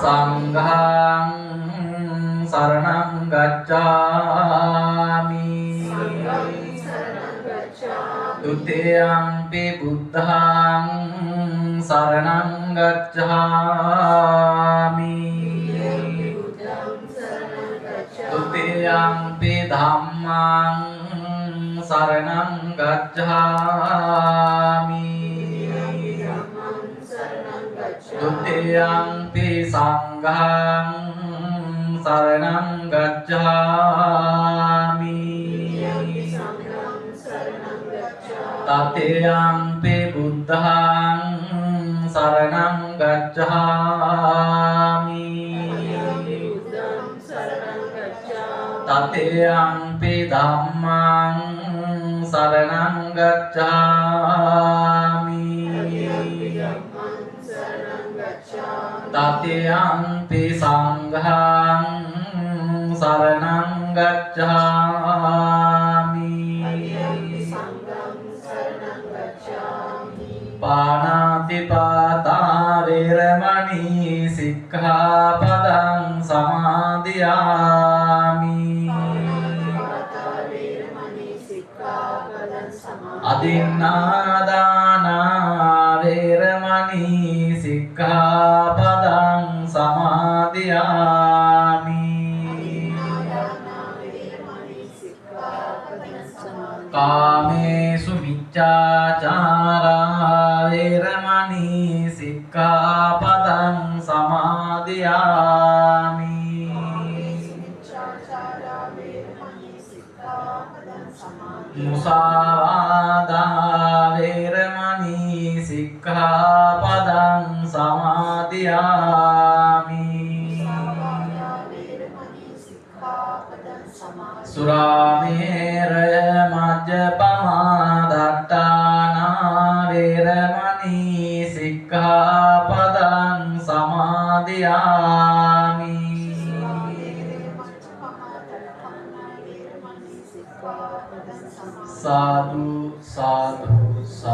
සංඝං සරණං ගච්ඡාමි. දුතියම්පි බුද්ධං සරණං ගච්ඡාමි. දුතියම්පි ධම්මං සරණං ගච්ඡාමි. දුතියම්පි සංඝං සරණං ගච්ඡාමි. තතියම්පි බුද්ධං සරණං ගච්ඡාමි. තතියම්පි ධම්මං සරණං ගච්ඡාමි. තතියම්පි සංඝං සරණං ගච්ඡාමි. පාණාතිපාතා වේරමණී සික්ඛාපදං සමාදියාමි. අදින්නාදානා වේරමණී සික්ඛාපදං සමාදියාමි. කාමේසු මිච්ඡාචාරා වේරමණී සික්ඛාපදං සමාදියාමි. මුසාවාදා වේරමණී සික්ඛාපදං සමාදියාමි. සුරාමේරය මජ්ජපමා දට්ඨානා වේරමණී සික්ඛාපදං සමාදියාමි. සාදු සාදු